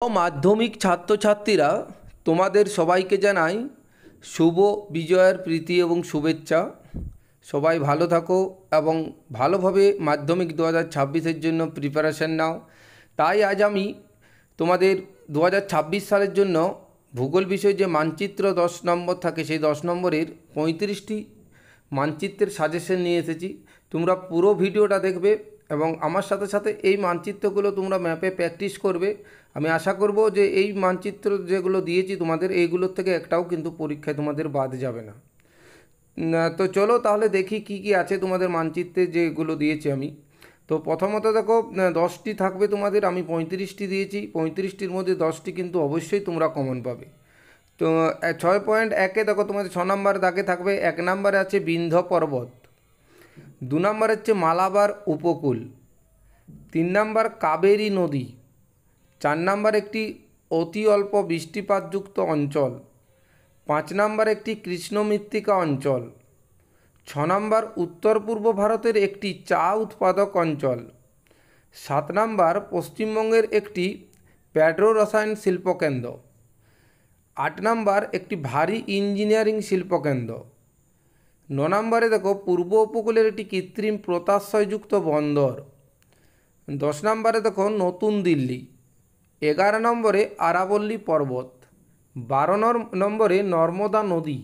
মাধ্যমিক ছাত্রছাত্রীরা তোমাদের সবাইকে জানাই শুভ বিজয়ের প্রীতি এবং শুভেচ্ছা। সবাই ভালো থাকো এবং ভালোভাবে মাধ্যমিক 2026-এর জন্য প্রিপারেশন নাও। তাই আজ আমি তোমাদের 2026 সালের জন্য ভূগোল বিষয়ে যে মানচিত্র 10 নম্বর থাকে সেই 10 নম্বরের 35টি মানচিত্রের সাজেশন নিয়ে এসেছি। তোমরা পুরো ভিডিওটা দেখবে এবং আমার সাথে সাথে এই মানচিত্রগুলো তোমরা ম্যাপে প্র্যাকটিস করবে। আমি আশা করব যে এই মানচিত্র যেগুলো দিয়েছি তোমাদের, এইগুলোর থেকে একটাও কিন্তু পরীক্ষায় তোমাদের বাদ যাবে না। তো চলো তাহলে দেখি কি কি আছে তোমাদের মানচিত্রে যেগুলো দিয়েছি আমি। তো প্রথমত দেখো 10টি থাকবে তোমাদের, আমি 35টি দিয়েছি। 35টির মধ্যে 10টি কিন্তু অবশ্যই তোমরা কমন পাবে। তো 6.1-এ দেখো তোমাদের 6 নম্বর দাগে থাকবে। 1 নম্বরে আছে বিন্ধ্য পর্বত, 2 নম্বর হচ্ছে মালাবার উপকূল, 3 নম্বর কাবেরী নদী, 4 নম্বর একটি অতি অল্প বৃষ্টিপাতযুক্ত অঞ্চল, 5 নম্বর একটি কৃষ্ণ মৃত্তিকা অঞ্চল, 6 নম্বর উত্তর পূর্ব ভারতের একটি চা উৎপাদক অঞ্চল, 7 নম্বর পশ্চিমবঙ্গের একটি পেট্রো রসায়ন শিল্পকেন্দ্র, 8 নম্বর একটি ভারী ইঞ্জিনিয়ারিং শিল্পকেন্দ্র, 9 নম্বরে দেখো পূর্ব উপকূলের একটি কৃত্রিম পোতাশ্রয়যুক্ত বন্দর, 10 নম্বরে দেখো নতুন দিল্লি, 11 নম্বরে আরাবল্লী পর্বত, 12 নম্বরে নর্মদা নদী,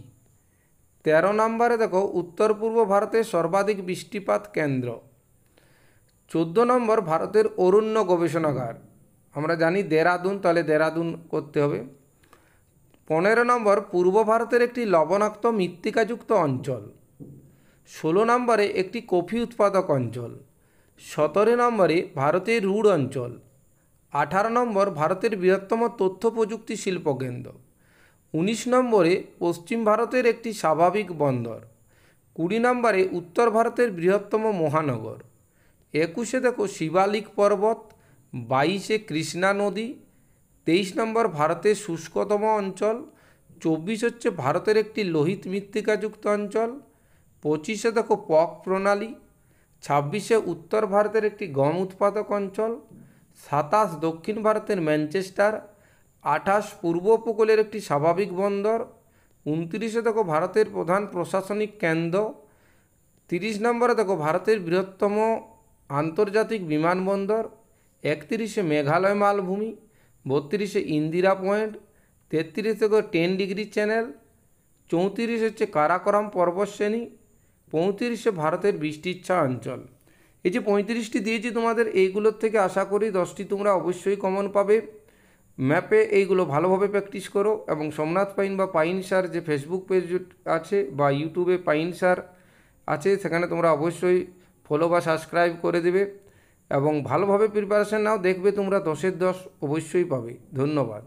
13 নম্বরে দেখো উত্তর পূর্ব ভারতের সর্বাধিক বৃষ্টিপাত কেন্দ্র, 14 নম্বর ভারতের অরণ্য গবেষণাগার, আমরা জানি দেরাদুন, তাহলে দেরাদুন করতে হবে। 15 নম্বর পূর্ব ভারতের একটি লবণাক্ত মৃত্তিকাযুক্ত অঞ্চল, 16 নম্বরে একটি কফি উৎপাদক অঞ্চল, 17 নম্বরে ভারতের রুড় অঞ্চল, 18 নম্বর ভারতের বৃহত্তম তথ্য প্রযুক্তি শিল্পকেন্দ্র, 19 নম্বরে পশ্চিম ভারতের একটি স্বাভাবিক বন্দর, 20 নম্বরে উত্তর ভারতের বৃহত্তম মহানগর, 21-এ দেখো শিবালিক পর্বত, 22-এ কৃষ্ণা নদী, 23 নম্বর ভারতের শুষ্কতম অঞ্চল, 24 হচ্ছে ভারতের একটি লোহিত মৃত্তিকাযুক্ত অঞ্চল, 25-এ দেখো পক প্রণালী, 26-এ উত্তর ভারতের একটি গম উৎপাদক অঞ্চল, 27 দক্ষিণ ভারতের ম্যানচেস্টার, 28 পূর্ব উপকূলের একটি স্বাভাবিক বন্দর, 29-এ দেখো ভারতের প্রধান প্রশাসনিক কেন্দ্র, 30 নম্বরে দেখো ভারতের বৃহত্তম আন্তর্জাতিক বিমানবন্দর, 31-এ মেঘালয় মালভূমি, 32-এ ইন্দিরা পয়েন্ট, 33 দেখো 10 ডিগ্রি চ্যানেল, 34 হচ্ছে কারাকোরাম পর্বতশ্রেণী, 35-এ ভারতের বৃষ্টিচ্ছা অঞ্চল। এই যে 35টি দিয়েছি তোমাদের, এইগুলোর থেকে আশা করি 10টি তোমরা অবশ্যই কমন পাবে। ম্যাপে এইগুলো ভালোভাবে প্র্যাকটিস করো এবং সোমনাথ পাইন বা পাইন স্যার যে ফেসবুক পেজ আছে বা ইউটিউবে পাইন স্যার আছে, সেখানে তোমরা অবশ্যই ফলো বা সাবস্ক্রাইব করে দেবে এবং ভালোভাবে প্রিপারেশন নাও, দেখবে তোমরা 10-এর 10 অবশ্যই পাবে। ধন্যবাদ।